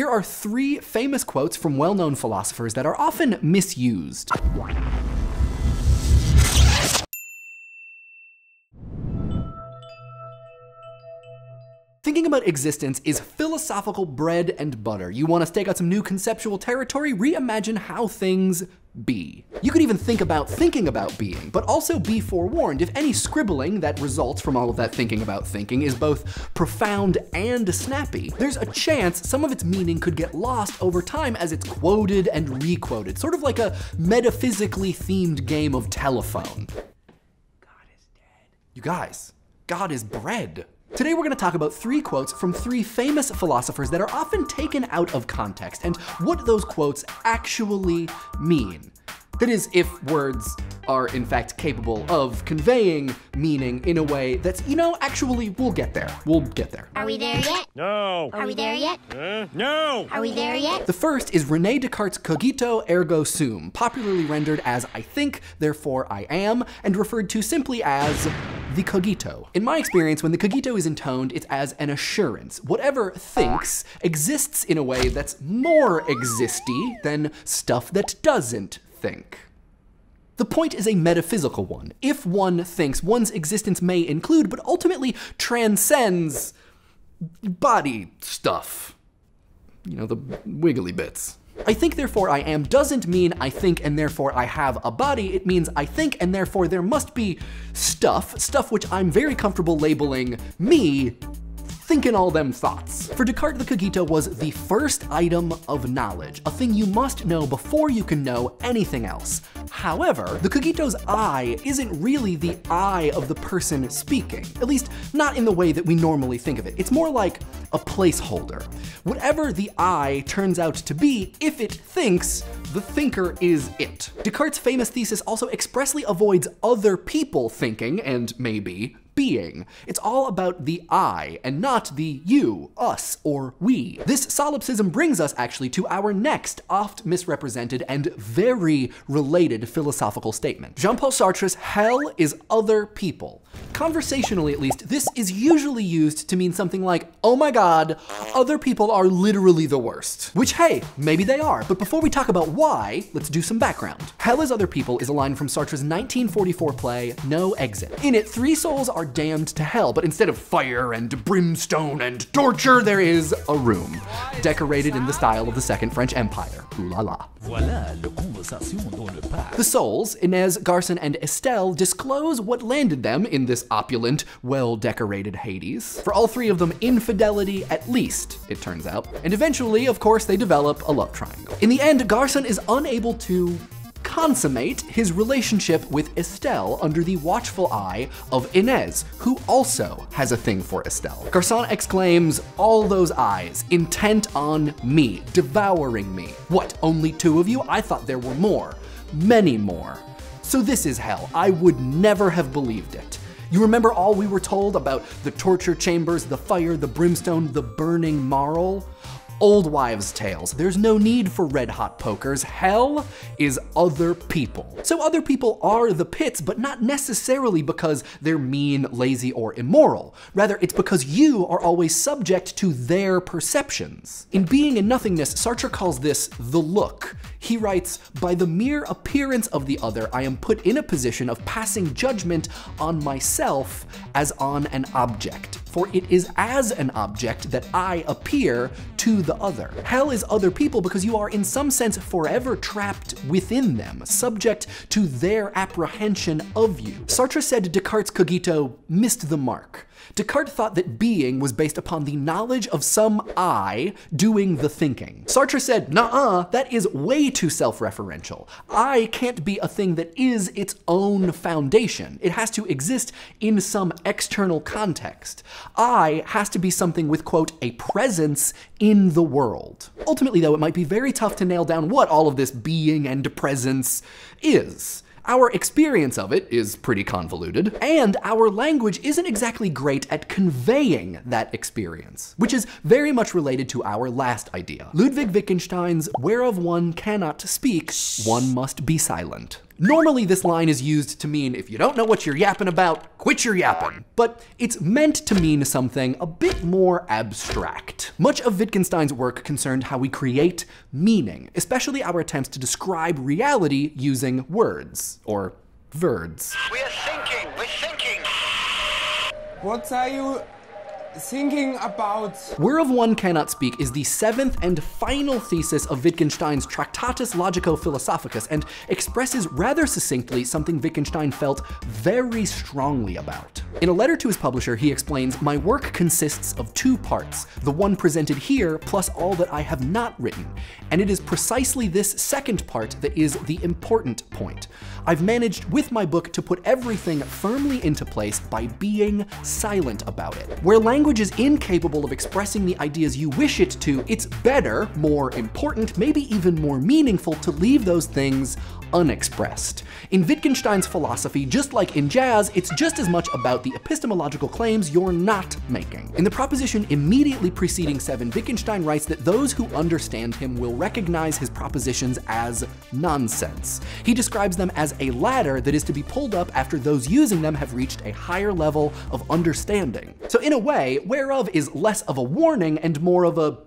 Here are 3 famous quotes from well-known philosophers that are often misused. Thinking about existence is philosophical bread and butter. You want to stake out some new conceptual territory? Reimagine how things be. You could even think about thinking about being, but also be forewarned. If any scribbling that results from all of that thinking about thinking is both profound and snappy, there's a chance some of its meaning could get lost over time as it's quoted and re-quoted, sort of like a metaphysically themed game of telephone. God is dead. You guys, God is bread. Today we're going to talk about 3 quotes from 3 famous philosophers that are often taken out of context and what those quotes actually mean. That is, if words are in fact capable of conveying meaning in a way that's, actually, we'll get there. We'll get there. Are we there yet? No. Are we there yet? No. Are we there yet? The first is René Descartes' cogito ergo sum, popularly rendered as I think, therefore I am, and referred to simply as the cogito. In my experience, when the cogito is intoned, it's as an assurance. Whatever thinks exists in a way that's more existy than stuff that doesn't think. The point is a metaphysical one. If one thinks, one's existence may include, but ultimately transcends body stuff. The wiggly bits. I think, therefore I am doesn't mean I think and therefore I have a body. It means I think and therefore there must be stuff which I'm very comfortable labeling me thinking all them thoughts. For Descartes, the cogito was the first item of knowledge, a thing you must know before you can know anything else. However, the cogito's I isn't really the I of the person speaking, at least not in the way that we normally think of it. It's more like a placeholder. Whatever the I turns out to be, if it thinks, the thinker is it. Descartes' famous thesis also expressly avoids other people thinking and maybe being. It's all about the I and not the you, us, or we. This solipsism brings us actually to our next oft misrepresented and very related philosophical statement. Jean-Paul Sartre's hell is other people. Conversationally, at least, this is usually used to mean something like, oh my God, other people are literally the worst. Which, hey, maybe they are, but before we talk about why, let's do some background. Hell is other people is a line from Sartre's 1944 play, No Exit. In it, 3 souls are damned to hell, but instead of fire and brimstone and torture, there is a room, decorated in the style of the Second French Empire. Ooh la la. The souls, Inez, Garson, and Estelle, disclose what landed them in this opulent, well-decorated Hades. For all 3 of them, infidelity at least, it turns out. And eventually, of course, they develop a love triangle. In the end, Garson is unable to consummate his relationship with Estelle under the watchful eye of Inez, who also has a thing for Estelle. Garçon exclaims, all those eyes, intent on me, devouring me. What, only 2 of you? I thought there were more. Many more. So this is hell. I would never have believed it. You remember all we were told about the torture chambers, the fire, the brimstone, the burning marl? Old wives' tales. There's no need for red-hot pokers. Hell is other people. So other people are the pits, but not necessarily because they're mean, lazy, or immoral. Rather, it's because you are always subject to their perceptions. In Being and Nothingness, Sartre calls this the look. He writes, by the mere appearance of the other, I am put in a position of passing judgment on myself as on an object. For it is as an object that I appear to the other. Hell is other people because you are in some sense forever trapped within them, subject to their apprehension of you. Sartre said Descartes' cogito missed the mark. Descartes thought that being was based upon the knowledge of some I doing the thinking. Sartre said, nuh-uh, that is way too self-referential. I can't be a thing that is its own foundation. It has to exist in some external context. I has to be something with, quote, a presence in the world. Ultimately, though, it might be very tough to nail down what all of this being and presence is. Our experience of it is pretty convoluted, and our language isn't exactly great at conveying that experience, which is very much related to our last idea. Ludwig Wittgenstein's whereof one cannot speak, one must be silent. Normally, this line is used to mean if you don't know what you're yapping about, quit your yapping. But it's meant to mean something a bit more abstract. Much of Wittgenstein's work concerned how we create meaning, especially our attempts to describe reality using words, or words. We are thinking, we're thinking. What are you thinking about? Where of One Cannot Speak is the 7th and final thesis of Wittgenstein's Tractatus Logico-Philosophicus and expresses rather succinctly something Wittgenstein felt very strongly about. In a letter to his publisher, he explains, "My work consists of 2 parts, the one presented here plus all that I have not written, and it is precisely this second part that is the important point. I've managed with my book to put everything firmly into place by being silent about it. Where language is incapable of expressing the ideas you wish it to, it's better, more important, maybe even more meaningful to leave those things unexpressed." In Wittgenstein's philosophy, just like in jazz, it's just as much about the epistemological claims you're not making. In the proposition immediately preceding 7, Wittgenstein writes that those who understand him will recognize his propositions as nonsense. He describes them as a ladder that is to be pulled up after those using them have reached a higher level of understanding. So in a way, whereof is less of a warning and more of a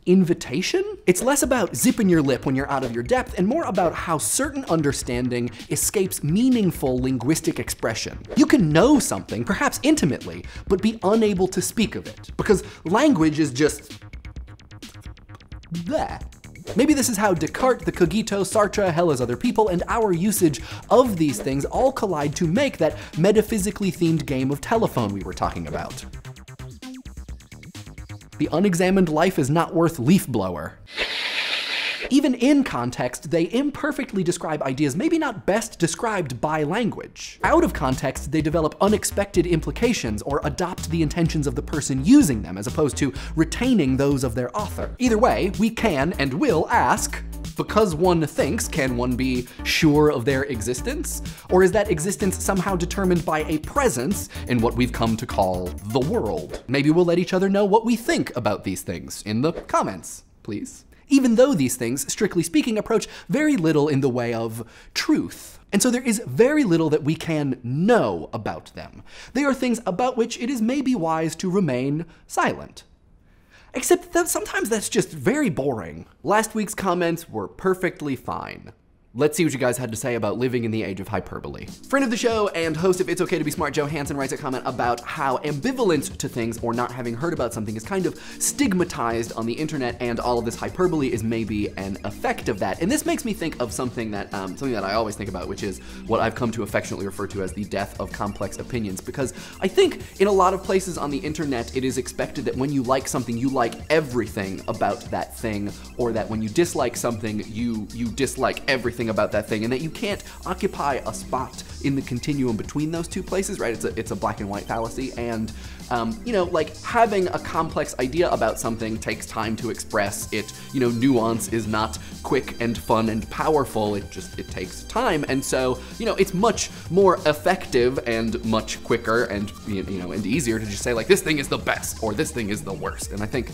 invitation? It's less about zipping your lip when you're out of your depth and more about how certain understanding escapes meaningful linguistic expression. You can know something, perhaps intimately, but be unable to speak of it, because language is just bleh. Maybe this is how Descartes, the cogito, Sartre, Hellas Other People, and our usage of these things all collide to make that metaphysically themed game of telephone we were talking about. The unexamined life is not worth leaf blower. Even in context, they imperfectly describe ideas maybe not best described by language. Out of context, they develop unexpected implications or adopt the intentions of the person using them as opposed to retaining those of their author. Either way, we can and will ask, because one thinks, can one be sure of their existence? Or is that existence somehow determined by a presence in what we've come to call the world? Maybe we'll let each other know what we think about these things in the comments, please. Even though these things, strictly speaking, approach very little in the way of truth. And so there is very little that we can know about them. They are things about which it is maybe wise to remain silent. Except that sometimes that's just very boring. Last week's comments were perfectly fine. Let's see what you guys had to say about living in the age of hyperbole. Friend of the show and host of It's Okay to Be Smart, Joe Hanson, writes a comment about how ambivalence to things or not having heard about something is kind of stigmatized on the internet, and all of this hyperbole is maybe an effect of that. And this makes me think of something that I always think about, which is what I've come to affectionately refer to as the death of complex opinions. Because I think in a lot of places on the internet, it is expected that when you like something, you like everything about that thing, or that when you dislike something, you dislike everything about that thing, and that you can't occupy a spot in the continuum between those two places, right? It's a black and white fallacy, and you know, like having a complex idea about something takes time to express it. You know, nuance is not quick and fun and powerful. It takes time, and so you know, it's much more effective and much quicker and you know, and easier to just say like this thing is the best or this thing is the worst. And I think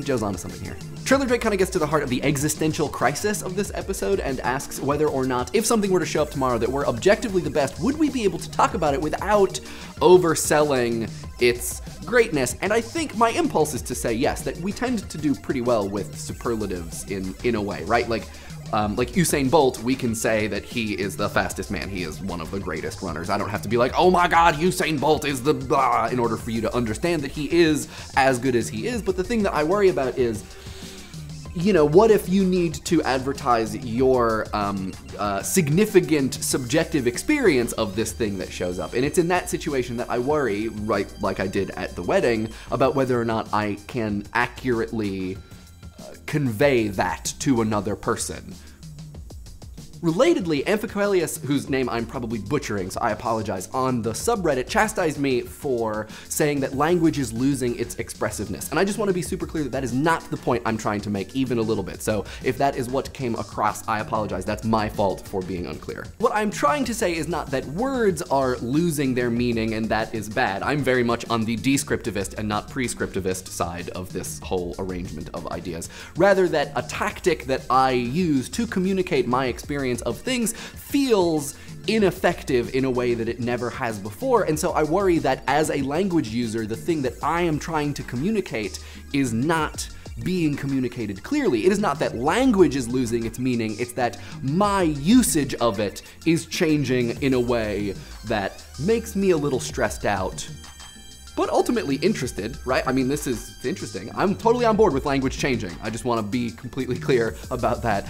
Joe's onto something here. Trailer Drake kind of gets to the heart of the existential crisis of this episode and asks whether or not, if something were to show up tomorrow that were objectively the best, would we be able to talk about it without overselling its greatness? And I think my impulse is to say yes, that we tend to do pretty well with superlatives in a way, right? Like Usain Bolt, we can say that he is the fastest man. He is one of the greatest runners. I don't have to be like, oh my God, Usain Bolt is the blah, in order for you to understand that he is as good as he is. But the thing that I worry about is, you know, what if you need to advertise your significant subjective experience of this thing that shows up? And it's in that situation that I worry, right, like I did at the wedding, about whether or not I can accurately convey that to another person. Relatedly, Amphicoelias, whose name I'm probably butchering, so I apologize, on the subreddit chastised me for saying that language is losing its expressiveness. And I just want to be super clear that that is not the point I'm trying to make even a little bit. So if that is what came across, I apologize. That's my fault for being unclear. What I'm trying to say is not that words are losing their meaning and that is bad. I'm very much on the descriptivist and not prescriptivist side of this whole arrangement of ideas. Rather that a tactic that I use to communicate my experience experience of things feels ineffective in a way that it never has before. And so I worry that as a language user, the thing that I am trying to communicate is not being communicated clearly. It is not that language is losing its meaning, it's that my usage of it is changing in a way that makes me a little stressed out, but ultimately interested, right? I mean, this is interesting. I'm totally on board with language changing. I just want to be completely clear about that.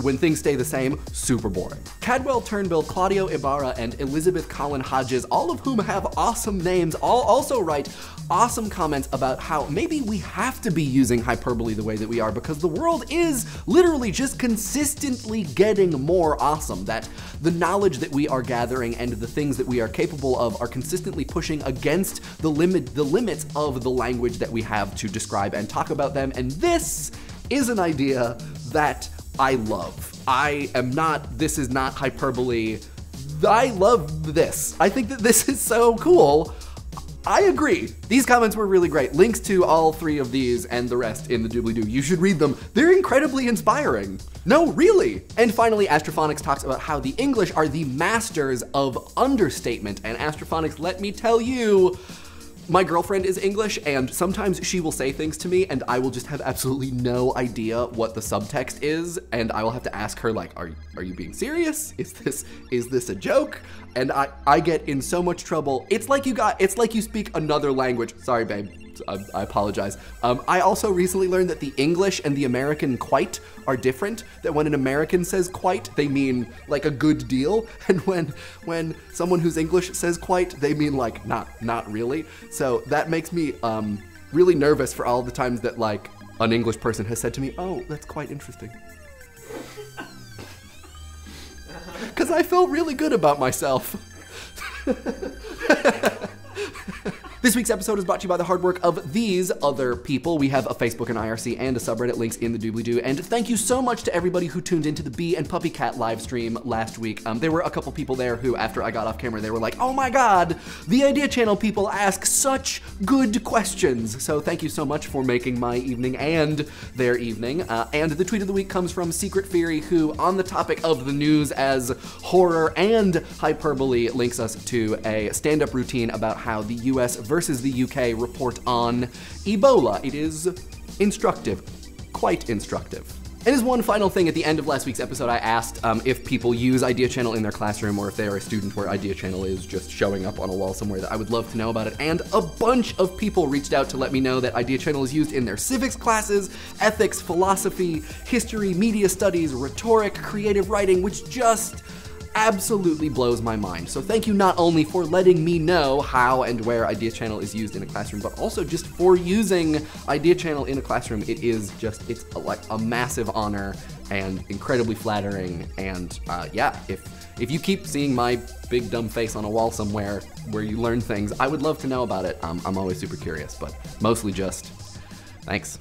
When things stay the same, super boring. Cadwell Turnbull, Caludio Ibarra, and Elizabeth Colin Hodges, all of whom have awesome names, all also write awesome comments about how maybe we have to be using hyperbole the way that we are because the world is literally just consistently getting more awesome, that the knowledge that we are gathering and the things that we are capable of are consistently pushing against the limits of the language that we have to describe and talk about them. And this is an idea that I love. This is not hyperbole. I love this. I think that this is so cool. I agree. These comments were really great. Links to all three of these and the rest in the doobly-doo. You should read them. They're incredibly inspiring. No, really. And finally, Astrophonix talks about how the English are the masters of understatement. And Astrophonix, let me tell you, my girlfriend is English, and sometimes she will say things to me and I will just have absolutely no idea what the subtext is, and I will have to ask her, like, are you being serious? Is this a joke? And I get in so much trouble. It's like you speak another language. Sorry, babe. I apologize. I also recently learned that the English and the American quite are different. That when an American says quite, they mean like a good deal. And when someone who's English says quite, they mean like not really. So that makes me really nervous for all the times that like an English person has said to me, oh, that's quite interesting. Because I felt really good about myself. This week's episode is brought to you by the hard work of these other people. We have a Facebook and IRC and a subreddit, links in the doobly-doo. And thank you so much to everybody who tuned into the Bee and Puppy Cat live stream last week. There were a couple people there who, after I got off camera, they were like, oh my God, the Idea Channel people ask such good questions. So thank you so much for making my evening and their evening. And the tweet of the week comes from Secret Fury, who, on the topic of the news as horror and hyperbole, links us to a stand-up routine about how the US versus the UK report on Ebola. It is instructive, quite instructive. And as one final thing, at the end of last week's episode, I asked if people use Idea Channel in their classroom or if they are a student where Idea Channel is just showing up on a wall somewhere. That I would love to know about it. And a bunch of people reached out to let me know that Idea Channel is used in their civics classes, ethics, philosophy, history, media studies, rhetoric, creative writing, which just absolutely blows my mind. So thank you not only for letting me know how and where Idea Channel is used in a classroom, but also just for using Idea Channel in a classroom. It's like a massive honor and incredibly flattering. And yeah, if you keep seeing my big dumb face on a wall somewhere where you learn things, I would love to know about it. I'm always super curious, but mostly just thanks.